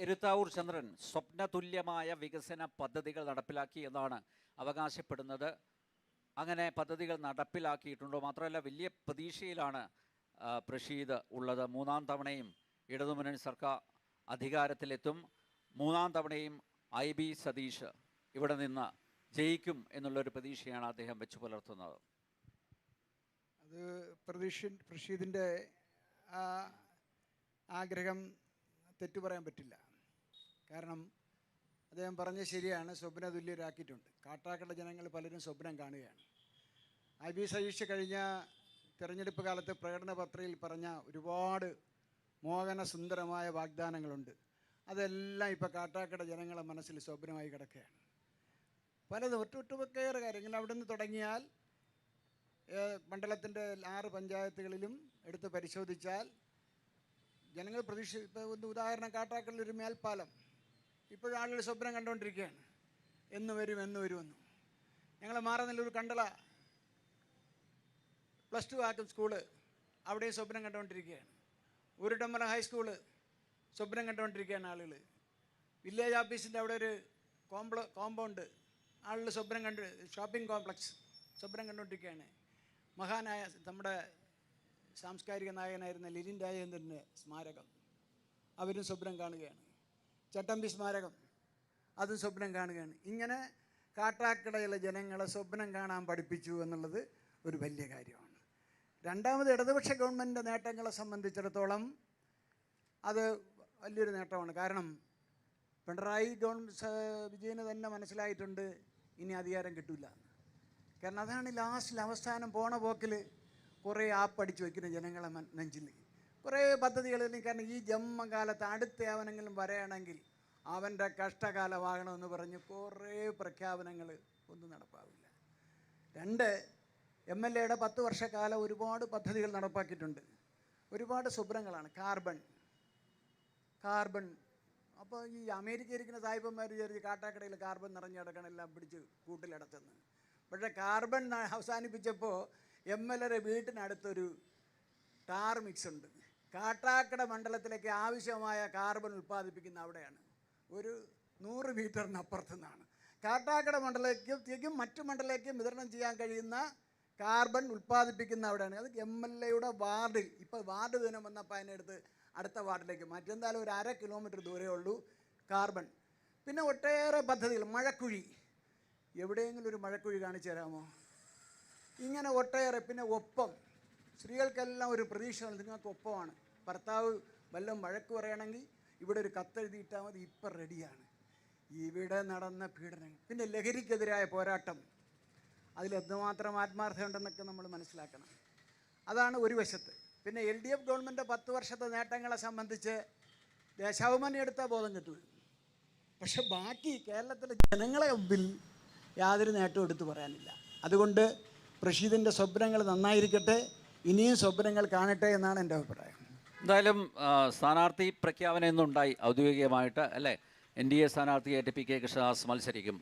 എരുത്താവൂർ ചന്ദ്രൻ സ്വപ്നതുല്യമായ വികസന പദ്ധതികൾ നടപ്പിലാക്കി എന്നാണ് അവകാശപ്പെടുന്നത്. അങ്ങനെ പദ്ധതികൾ നടപ്പിലാക്കിയിട്ടുണ്ടോ? മാത്രമല്ല വലിയ പ്രതീക്ഷയിലാണ് പ്രഷീദ് ഉള്ളത്. മൂന്നാം തവണയും ഇടതുമുന്നണി സർക്കാർ അധികാരത്തിലെത്തും. മൂന്നാം തവണയും IB സതീഷ് ഇവിടെ നിന്ന് ജയിക്കും എന്നുള്ളൊരു പ്രതീക്ഷയാണ് അദ്ദേഹം വെച്ചു പുലർത്തുന്നത്. അത് പ്രഷീദിൻ്റെ ആഗ്രഹം തെറ്റു പറയാൻ പറ്റില്ല. കാരണം അദ്ദേഹം പറഞ്ഞത് ശരിയാണ്, സ്വപ്നതുല്യരാക്കിയിട്ടുണ്ട്. കാട്ടാക്കട ജനങ്ങൾ പലരും സ്വപ്നം കാണുകയാണ്. IB സതീഷ് കഴിഞ്ഞ തെരഞ്ഞെടുപ്പ് കാലത്ത് പ്രകടന പത്രികയിൽ പറഞ്ഞ ഒരുപാട് മോഹന സുന്ദരമായ വാഗ്ദാനങ്ങളുണ്ട്. അതെല്ലാം ഇപ്പോൾ കാട്ടാക്കട ജനങ്ങളെ മനസ്സിൽ സ്വപ്നമായി കിടക്കുകയാണ്. പലതും ഒട്ടുമിക്കേറെ കാര്യങ്ങൾ അവിടെ നിന്ന് തുടങ്ങിയാൽ മണ്ഡലത്തിൻ്റെ 6 പഞ്ചായത്തുകളിലും എടുത്ത് പരിശോധിച്ചാൽ ജനങ്ങൾ പ്രതീക്ഷ. ഇപ്പോൾ ഒന്ന് ഉദാഹരണം, കാട്ടാക്കടയിലൊരു മേൽപ്പാലം ഇപ്പോഴാളുകൾ സ്വപ്നം കണ്ടുകൊണ്ടിരിക്കുകയാണ്. എന്ന് വരുമെന്ന്. ഞങ്ങൾ മാറനല്ലൂർ കണ്ടള +2 ആക്കും സ്കൂള്, അവിടെയും സ്വപ്നം കണ്ടുകൊണ്ടിരിക്കുകയാണ്. ഉരുടമ്പല ഹൈസ്കൂള് സ്വപ്നം കണ്ടുകൊണ്ടിരിക്കുകയാണ് ആളുകൾ. വില്ലേജ് ഓഫീസിൻ്റെ അവിടെ ഒരു കോമ്പൗണ്ട് ആളുകൾ സ്വപ്നം കണ്ട്, ഷോപ്പിംഗ് കോംപ്ലക്സ് സ്വപ്നം കണ്ടുകൊണ്ടിരിക്കുകയാണ്. മഹാനായ നമ്മുടെ സാംസ്കാരിക നായകനായിരുന്ന ലിനിൻ രാജേന്ദ്രൻ്റെ സ്മാരകം അവരും സ്വപ്നം കാണുകയാണ്. ചട്ടമ്പി സ്മാരകം അതും സ്വപ്നം കാണുകയാണ്. ഇങ്ങനെ കാട്ടാക്കടയിലെ ജനങ്ങളെ സ്വപ്നം കാണാൻ പഠിപ്പിച്ചു എന്നുള്ളത് ഒരു വലിയ കാര്യമാണ്. രണ്ടാമത്, ഇടതുപക്ഷ ഗവൺമെൻറ്റിൻ്റെ നേട്ടങ്ങളെ സംബന്ധിച്ചിടത്തോളം അത് വലിയൊരു നേട്ടമാണ്. കാരണം പിണറായി വിജയന് തന്നെ മനസ്സിലായിട്ടുണ്ട് ഇനി അധികാരം കിട്ടില്ല. കാരണം അതാണ് ലാസ്റ്റിൽ അവസാനം പോണ പോക്കിൽ കുറേ ആപ്പടിച്ച് വയ്ക്കുന്ന ജനങ്ങളെ നെഞ്ചിൽ കുറേ പദ്ധതികൾ. കാരണം ഈ ജന്മകാലത്ത് അടുത്ത അവനെങ്കിലും വരികയാണെങ്കിൽ അവൻ്റെ കഷ്ടകാലമാകണമെന്ന് പറഞ്ഞ് കുറേ പ്രഖ്യാപനങ്ങൾ ഒന്നും നടപ്പാവില്ല. 2, MLAയുടെ 10 വർഷക്കാലം ഒരുപാട് പദ്ധതികൾ നടപ്പാക്കിയിട്ടുണ്ട്. ഒരുപാട് സ്വപ്നങ്ങളാണ്. കാർബൺ അപ്പോൾ ഈ അമേരിക്കയിൽ ഇരിക്കുന്ന സായിപ്പന്മാർ വിചാരിച്ച് കാട്ടാക്കടയിൽ കാർബൺ നിറഞ്ഞു കിടക്കണം, എല്ലാം പിടിച്ച് കൂട്ടിലടച്ചെന്ന്. പക്ഷേ കാർബൺ അവസാനിപ്പിച്ചപ്പോൾ MLAയുടെ വീട്ടിനടുത്തൊരു ടാർ മിക്സ് ഉണ്ട്. കാട്ടാക്കട മണ്ഡലത്തിലേക്ക് ആവശ്യമായ കാർബൺ ഉൽപ്പാദിപ്പിക്കുന്ന അവിടെയാണ്. ഒരു 100 മീറ്ററിനപ്പുറത്തു നിന്നാണ് കാട്ടാക്കട മണ്ഡലത്തേക്കും മറ്റു മണ്ഡലത്തിലേക്കും വിതരണം ചെയ്യാൻ കഴിയുന്ന കാർബൺ ഉൽപ്പാദിപ്പിക്കുന്ന അവിടെയാണ്. അത് MLAയുടെ വാർഡിൽ ഇപ്പോൾ വാർഡ് ദിനം വന്നപ്പോൾ അതിനെടുത്ത് അടുത്ത വാർഡിലേക്ക് മാറ്റി. എന്തായാലും ഒരു 1/2 കിലോമീറ്റർ ദൂരമേ ഉള്ളൂ കാർബൺ. പിന്നെ ഒട്ടേറെ പദ്ധതികൾ. മഴക്കുഴി, എവിടെയെങ്കിലും ഒരു മഴക്കുഴി കാണിച്ചു തരാമോ? ഇങ്ങനെ ഒട്ടേറെ. പിന്നെ ഒപ്പം, സ്ത്രീകൾക്കെല്ലാം ഒരു പ്രതീക്ഷ. നിങ്ങൾക്ക് ഒപ്പമാണ്. ഭർത്താവ് വല്ലതും വഴക്ക് പറയണമെങ്കിൽ ഇവിടെ ഒരു കത്തെഴുതിയിട്ടാൽ മതി, ഇപ്പം റെഡിയാണ്. ഇവിടെ നടന്ന പീഡനങ്ങൾ. പിന്നെ ലഹരിക്കെതിരായ പോരാട്ടം, അതിലെന്തുമാത്രം ആത്മാർത്ഥമുണ്ടെന്നൊക്കെ നമ്മൾ മനസ്സിലാക്കണം. അതാണ് ഒരു വശത്ത്. പിന്നെ LDF ഗവൺമെൻറ് 10 വർഷത്തെ നേട്ടങ്ങളെ സംബന്ധിച്ച് ദേശാഭിമാനി എടുത്താൽ ബോധം കിട്ടും. പക്ഷെ ബാക്കി കേരളത്തിലെ ജനങ്ങളെ മുമ്പിൽ യാതൊരു നേട്ടവും എടുത്തു പറയാനില്ല. അതുകൊണ്ട് പ്രഷീദിൻ്റെ സ്വപ്നങ്ങൾ നന്നായിരിക്കട്ടെ, ഇനിയും സ്വപ്നങ്ങൾ കാണട്ടെ എന്നാണ് എൻ്റെ അഭിപ്രായം. എന്തായാലും സ്ഥാനാർത്ഥി പ്രഖ്യാപനം ഇന്നുണ്ടായി ഔദ്യോഗികമായിട്ട്, അല്ലേ? NDA സ്ഥാനാർത്ഥിയായിട്ട് PK കൃഷ്ണദാസ് മത്സരിക്കും.